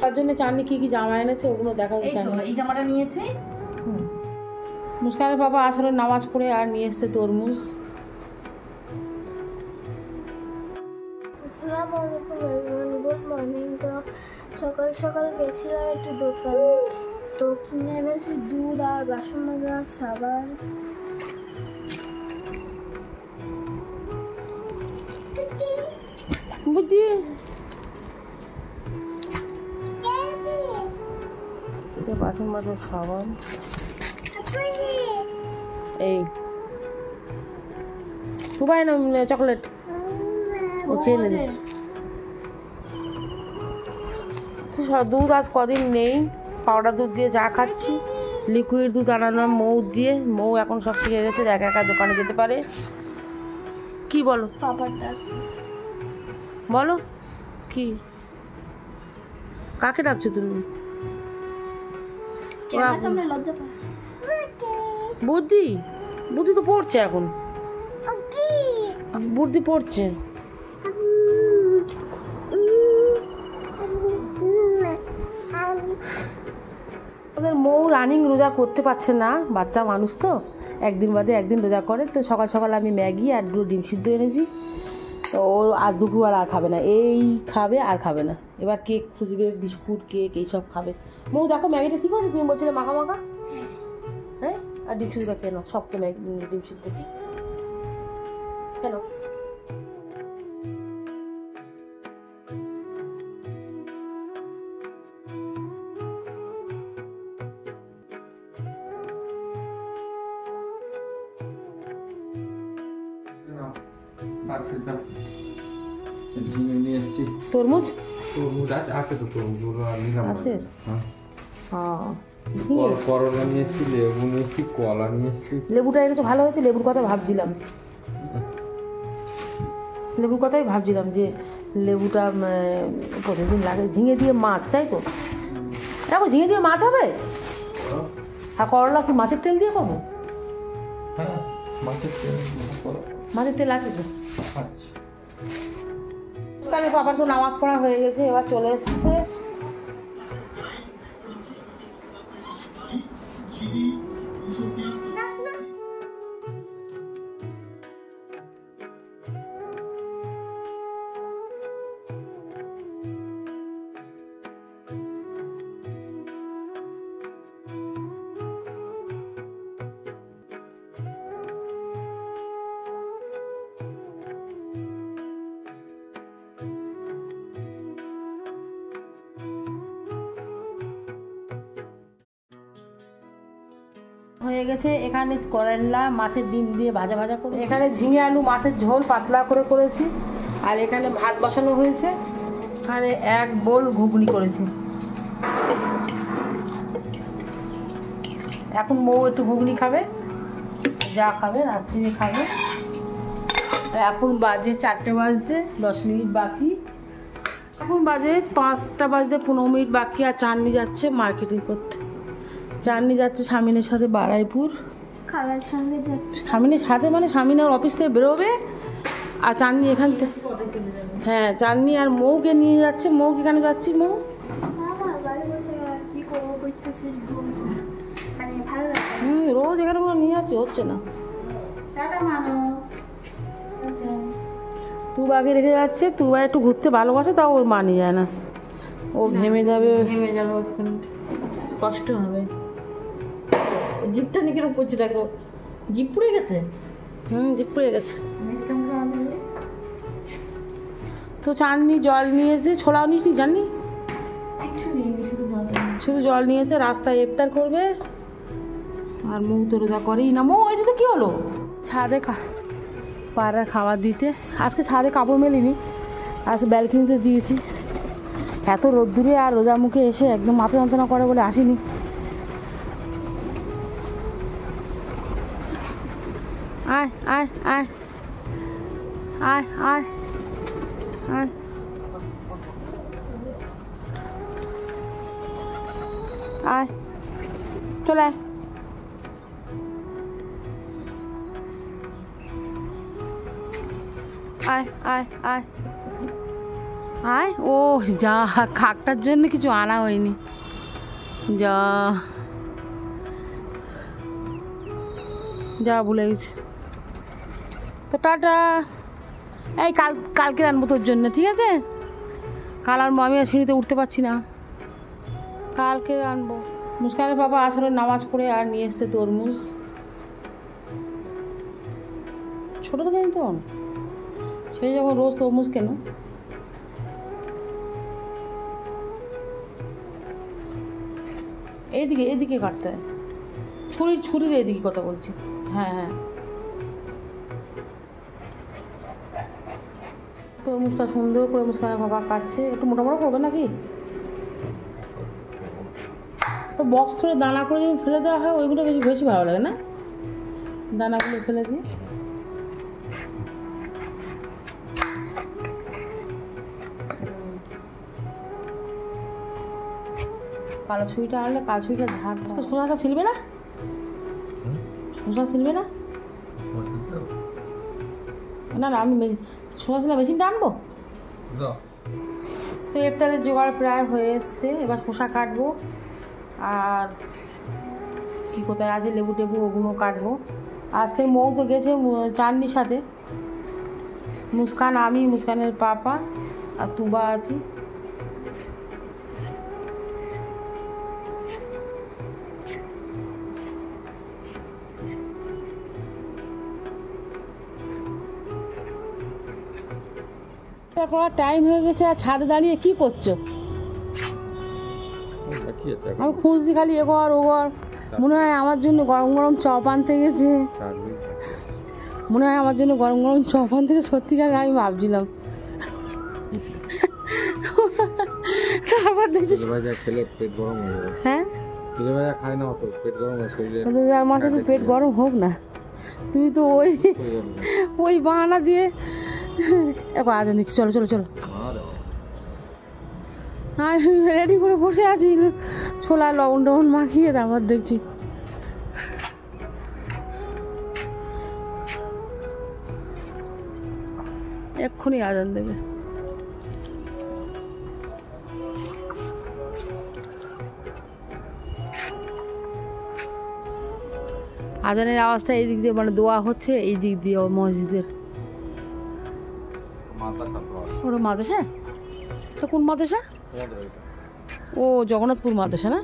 তার জন্য চাননি কি কি জামা এনেছে ওগুলো দেখা যাচ্ছে। এই জামাটা নিয়েছে। মুস্কানের বাবা আসলে নামাজ পড়ে আর নিয়ে এসছে তরমুজ। আসসালামু আলাইকুম এভরিওয়ান, গুড মর্নিং। তো সকাল সকাল গেছিলাম একটু দোকানে, তো কিনে এনেছি দুধ আর বাসন মাজা সাবান। বুঝি বাসন মাজার সাবান এই তুবাই না চকলেট ও ছেলে দুধ আজ কদিন নেই, পাউডার দুধ দিয়ে চা খাচ্ছি, লিকুইড দুধ আনানো মৌ দিয়ে। মৌ এখন সব শিখে গেছে, একা একা দোকানে যেতে পারে। কি বলো বলো কি কাকে ডাকছো তুমি? বুদ্ধি বুদ্ধি তো পড়ছে এখন, বুদ্ধি পড়ছে। ওদের মৌ রানিং রোজা করতে পারছে না, বাচ্চা মানুষ তো একদিন বাদে একদিন রোজা করে। তো সকাল সকাল আমি ম্যাগি আর ডিম সিদ্ধ এনেছি, তো ও আজ দুপুরবেলা আর খাবে না, এই খাবে আর খাবে না। এবার কেক খুঁজবে, বিস্কুট কেক এইসব খাবে। মৌ দেখো ম্যাগিটা ঠিক আছে, তুমি বলছিলে মাখা মাখা। হ্যাঁ, আর ডিম সিদ্ধ খেয়ে নাও, শক্ত ম্যাগি ডিম সিদ্ধ কেন? তরমুজ আছে তো, তরমুজ আছে। করলা নিয়েছি, লেবু নিয়েছি, কলা নিয়েছি। লেবুটা এনেছো ভালো হয়েছে, লেবুর কথা ভাবছিলাম, লেবুর কথাই ভাবছিলাম যে লেবুটা প্রতিদিন লাগে। ঝিঙে দিয়ে মাছ, তাই তো? দেখো ঝিঙে দিয়ে মাছ হবে, আর করলা কি মাছের তেল দিয়ে করবো? মাছের তেল আছে তো। বাবার তো নামাজ পড়া হয়ে গেছে, এবার চলে এসছে। হয়ে গেছে। এখানে করলা মাছের ডিম দিয়ে ভাজা ভাজা করে, এখানে ঝিঙে আলু মাছের ঝোল পাতলা করে করেছি, আর এখানে ভাত বসানো হয়েছে। এখানে এক বোল ঘুগনি করেছি। এখন মৌ একটু ঘুগনি খাবে, যা খাবে রাত্রে খাবে। এখন বাজে 4টে বাজতে 10 মিনিট বাকি। এখন বাজে 5টা বাজতে 15 মিনিট বাকি। আর চাঁদনি যাচ্ছে মার্কেটিং করতে। চাঁদনি যাচ্ছে স্বামীনের সাথে বারাইপুর। খালার সঙ্গে যাচ্ছে। স্বামীনের সাথে মানে স্বামীন ওর অফিস থেকে বেরোবে, আর চাঁদনি এখান থেকে। হ্যাঁ, চাঁদনি আর মৌকে নিয়ে যাচ্ছে। মৌকে কেন যাচ্ছি? মৌ রোজ এখানে কোনো নিয়ে যাচ্ছি, হচ্ছে না। তুবাকে রেখে যাচ্ছে, তুবা একটু ঘুরতে ভালোবাসে, তাও ওর মা নিয়ে যায় না। ও ঘেমে যাবে, কষ্ট হবে। জিপটা নিয়ে কিরকম করছে দেখো, জিপ পুড়ে গেছে। জিপ পুড়ে গেছে। তো চাঁদনি জল নিয়েছে, ছোলাও নিস নি জানি, শুধু জল নিয়েছে। রাস্তায় ইফতার করবে, আর মৌ তো রোজা করেই না। মৌ এই তো কি হলো? ছাদে পায়রার খাবার দিতে। আজকে ছাদে কাপড় মেলিনি, আজকে ব্যালকনিতে দিয়েছি। এত রোদ্দুরে আর রোজা মুখে এসে একদম মাথা যন্ত্রণা করে বলে আসিনি। আয় আয় আয় আয় আয় আয় আয়, চলে আয়। আয় আয় আয় আয়। ও যা, খাকটার জন্য কিছু আনা হয়নি। যা যা ভুলে গেছি। তো টাটা। এই কালকে আনবো তোর জন্য, ঠিক আছে? কাল আর আমি আর সিঁড়িতে উঠতে পারছি না, কালকে আনবো। মুস্কানের বাবা আসলে নামাজ পড়ে আর নিয়ে এসছে তরমুজ। ছোটো তো কেন তো, সেই যখন রোজ তরমুজ কেন। এইদিকে এদিকে কাটতে হয়, ছুরির এইদিকে কথা বলছি। হ্যাঁ হ্যাঁ, তরমুজটা সুন্দর করে মুস্কানের বাবা কাটছে। একটু মোটা মোটা করবে নাকি? বক্স করে দানা করে যদি ফেলে দেওয়া হয় ওইগুলো বেশি বেশি ভালো লাগে না, দানাগুলো ফেলে দিয়ে। কালো ছুরিটা আনলে কালো ছুরিটা ধার তো শোষাটা ছিলবে না, শোষা ছিলবে না। না না, আমি শোষা ছিলা মেশিনটা আনবো। তো ইফতারের জোগাড় প্রায় হয়ে এসছে, এবার শসা কাটবো আর কি কোথায় আছে লেবু টেবু ওগুলো কাটবো। আজকে মৌ তো গেছে চাঁদনির সাথে, মুস্কান, আমি, মুস্কানের পাপা আর তুবা আছি। করার টাইম হয়ে গেছে আর ছাদে দাঁড়িয়ে কি করছো? আমি খুঁজছি খালি এগর ওগর। মনে হয় আমার জন্য গরম গরম চপ আনতে গেছে, মনে হয় আমার জন্য গরম গরম চপ আনতে গেছে। সত্যিকার আমি ভাবছিলাম, তারপর দেখছি হ্যাঁ রোজার মাসে তো পেট গরম হোক না, তুমি তো ওই বাহানা দিয়ে এখন আজ নিচ্ছি। চলো চলো চলো, আমি রেডি করে বসে আছি, ছোলা লবণ টবণ মাখিয়ে। তারপর দেখছি এক্ষুনি আজান দেবে। আজানের আওয়াজটা এই দিক দিয়ে, মানে দোয়া হচ্ছে এই দিক দিয়ে মসজিদের। ওটা মাদ্রাসা? এটা কোন মাদ্রাসা? ও জগন্নাথপুর মাদ্রাসা না?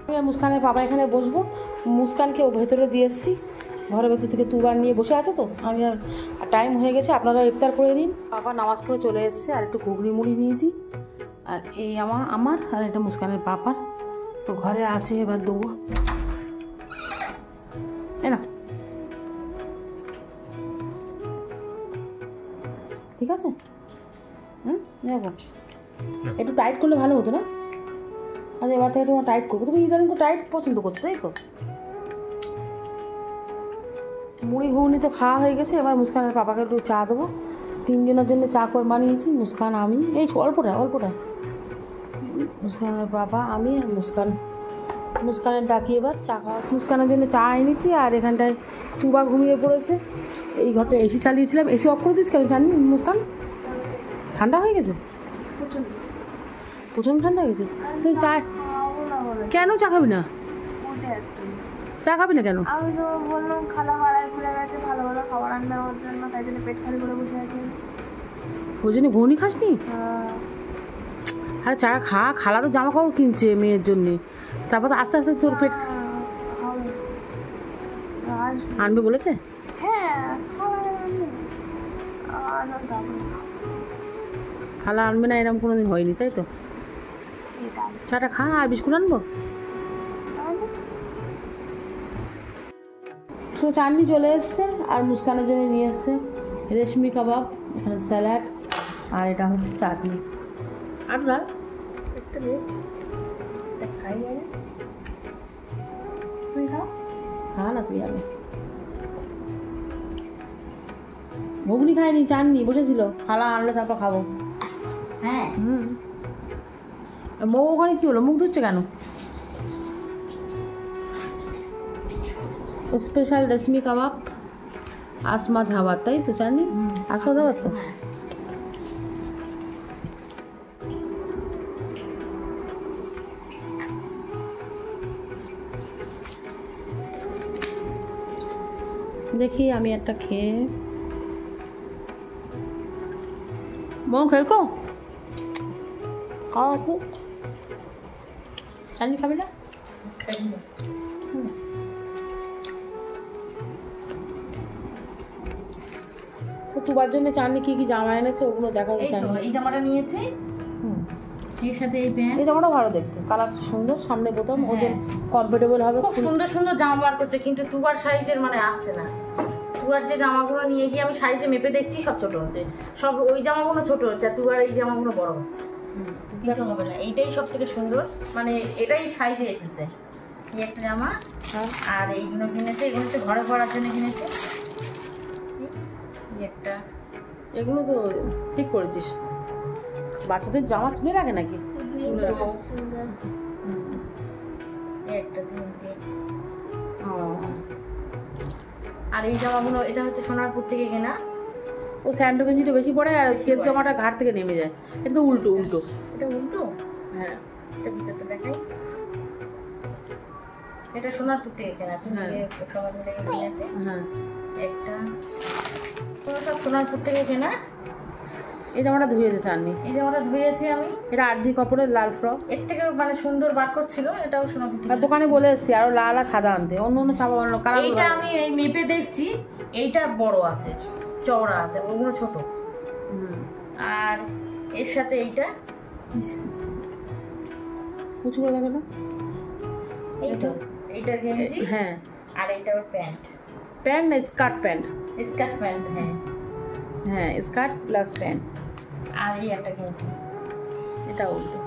আমি মুস্কানের বাবা এখানে বসবো, মুস্কানকে ও ভেতরে দিয়ে এসেছি, ঘরের ভেতর থেকে তুবার নিয়ে বসে আছে। তো আমি আর টাইম হয়ে গেছে, আপনারা ইফতার করে নিন। বাবা নামাজ পড়ে চলে এসছে, আর একটু ঘুগনি মুড়ি নিয়েছি, আর এই আমার আর এটা মুস্কানের বাবার। তো ঘরে আছে, এবার দেবো। না ঠিক আছে, হুম দেখো একটু টাইট করলে ভালো হতো না? আচ্ছা এবার থেকে তোমার টাইট করবো। তুমি ইদানিং টাইট পছন্দ করছো তাই তো? মুড়ি ঘুগনি তো খাওয়া হয়ে গেছে, এবার মুস্কানের পাপাকে একটু চা দেবো। তিনজনের জন্য চা করে বানিয়েছি, মুস্কান, আমি, এই অল্পটা মুস্কানের পাপা, আমি আর মুস্কানের ডাকি এবার চা খাওয়া। মুস্কানের জন্য চা এনেছি, আর এখানটায় তুবা ঘুমিয়ে পড়েছে। এই ঘরটা এসি চালিয়েছিলাম, এসি অফ করে দিস কেন জানি মুস্কান? ঠান্ডা হয়ে গেছে, প্রচণ্ড ঠান্ডা হয়ে গেছে। তুই চা কেন চা খাবি না? চা খাবি না কেন? আমি তো বললাম খালা ভাড়ায় ঘুরে গেছে ভালো ভালো খাবার আনবে ওর জন্য, তাই জন্য পেট খালি করে বসে আছি। ওই জন্য ঘুগনি খাসনি? আরে চা খা, খালা তো জামা কাপড় কিনছে মেয়ের জন্যে, তারপর তো আস্তে আস্তে তোর পেট আনবে বলেছে। খালা আনবে না এরকম কোনোদিন হয়নি, তাই তো? চাটা খা, আর বিস্কুট আনবো। তো চাটনি চলে এসছে, আর মুস্কানের জন্য নিয়ে এসছে রেশমি কাবাব, এখানে স্যালাড, আর এটা হচ্ছে চাটনি। আপনার একটা মিনিট খাই যাবে, তুই খা না তুই আগে। ঘুগনি খাইনি, চাননি, বসেছিল, খালা আনলে তারপর খাবো। হ্যাঁ মৌ ওখানে কি হলো, মুখ ধুচ্ছে কেন? স্পেশাল রেশমি কাবাব আসমা ধাবার, তাই তো জানি আসমা ধাবার তো। দেখি আমি একটা খেয়ে মন খেয়েছো খাওয়া আছে চাটনি খাবি না? তো তোমার জন্য চাটনি কি কি জামা এনেছে ওগুলো দেখাও। এই তো এই জামাটা নিয়েছি, এর সাথে এই প্যান্ট। এই জামাটা ভালো দেখতে, কালার সুন্দর, সামনে বোতাম, ওদের কমফোর্টেবল হবে। খুব সুন্দর সুন্দর জামা বার করছে, কিন্তু তুবার সাইজের মানে আসছে না। তুবার যে জামাগুলো নিয়ে গিয়ে আমি সাইজে মেপে দেখছি সব ছোট হচ্ছে, সব ওই জামাগুলো ছোট হচ্ছে, আর তুবার এই জামাগুলো বড় হচ্ছে। কিন্তু হবে না, এইটাই সব থেকে সুন্দর, মানে এটাই সাইজে এসেছে। এই একটা জামা, আর এইগুলো কিনেছে, এগুলো হচ্ছে ঘরে পরার জন্য কিনেছে। এই একটা, এগুলো তো ঠিক করেছিস, বাচ্চাদের জামা তুলে রাখে নাকি? এই একটা, তিনটে। আর এই জামাগুলো এটা হচ্ছে সোনারপুর থেকে কেনা। ও স্যান্ডো গেঞ্জিটা বেশি পড়ে আর কেপ জামাটা ঘাট থেকে নেমে যায়, এটা তো উল্টো উল্টো। এটা উল্টো, হ্যাঁ এটা ভিতরটা দেখাই। এটা সোনারপুর থেকে কেনা, সবাই মিলে কিনেছে। হ্যাঁ একটা সব সোনারপুর থেকে কেনা। এই জামাটা ধুয়েছে চাননি, এই জামাটা ধুয়েছি আমি। এটা আর্ধি কাপড়ের লাল ফ্রক, এর থেকে মানে সুন্দর বারকোড ছিল, এটাও সোনারপুর থেকে। আর দোকানে বলে এসছি আরো লাল আর সাদা আনতে, অন্য অন্য ছাপা বানানো কালার। এইটা আমি এই মেপে দেখছি, এইটা বড় আছে, চওড়া আছে, ওগুলো ছোট। আর এর সাথে এইটা উঁচু করে দেখো না। এইটা, এইটা গেঞ্জি, হ্যাঁ আর এইটা প্যান্ট। প্যান্ট না স্কার্ট প্যান্ট? স্কার্ট প্যান্ট, হ্যাঁ হ্যাঁ স্কার্ট প্লাস প্যান্ট। আর এই একটা গেঞ্জি, এটা উল্টো।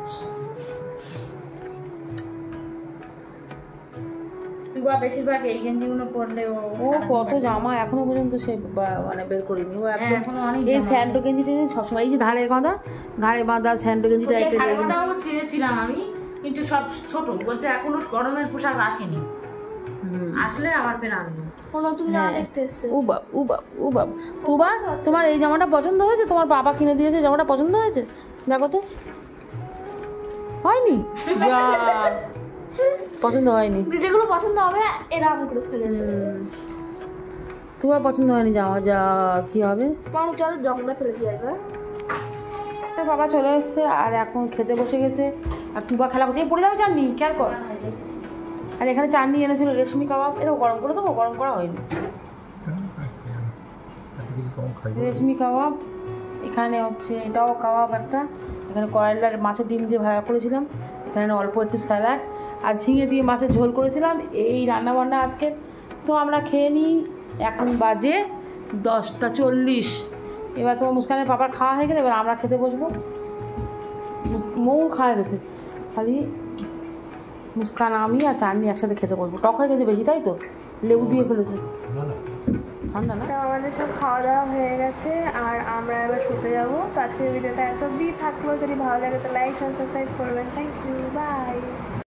তুবা বেশিরভাগ এই গেঞ্জিগুলো পরলে ও কত জামা এখনো পর্যন্ত সে মানে বের করিনি ও একদম। এখনো অনেক এই জামা স্যান্ডো গেঞ্জিটা সবসময়, এই যে ঘাড়ে বাঁধা স্যান্ডো গেঞ্জিটা একটা ঠাকুরটাও ছিঁড়েছিলাম আমি, কিন্তু সব ছোট বলছে, এখনো গরমের পোশাক আসেনি, আসলে আমার ফের আনবো। নতুন জামা হ্যাঁ। দেখতে এসছে। ও বাপ ও বাপ ও বাপ, তোমার এই জামাটা পছন্দ হয়েছে? তোমার বাবা কিনে দিয়েছে জামাটা পছন্দ হয়েছে? দেখো তো, হয়নি? যা, পছন্দ হয়নি। যেগুলো পছন্দ হবে না এরকম করে ফেলেছে। তোমার পছন্দ হয়নি জামা, যা কি হবে? মানুষ চলো জঙ্গলে ফেলেছি একবার। তোর বাবা চলে এসছে আর এখন খেতে বসে গেছে, আর তুবা খেলা করছে। এই পড়ে যাবে চাটনি, খেয়াল কর। আর এখানে চাটনি এনেছিল রেশমি কাবাব, এটাও গরম করে দেবো, গরম করা হয়নি। রেশমি কাবাব, এখানে হচ্ছে এটাও কাবাব একটা, এখানে কয়লার মাছের ডিম দিয়ে ভাজা করেছিলাম, এখানে অল্প একটু স্যালাড আর ঝিঙে দিয়ে মাছের ঝোল করেছিলাম। এই রান্নাবান্না আজকে। তো আমরা খেয়ে নিই, এখন বাজে 10:40। এবার তো মুস্কানের পাপার খাওয়া হয়ে গেলে এবার আমরা খেতে বসবো। মৌ খাওয়া গেছে, খালি মুস্কান আমি আর চাটনি একসাথে খেতে বসবো। টক হয়ে গেছে বেশি, তাই তো? লেবু দিয়ে ফেলেছে, ঠান্ডা না? তো আমাদের সব খাওয়া দাওয়া হয়ে গেছে আর আমরা এবার শুতে যাবো। তো আজকের ভিডিওটা এত অবধি থাকলো, যদি ভালো লাগে তো লাইক সাবস্ক্রাইব করবেন। Thank you, by.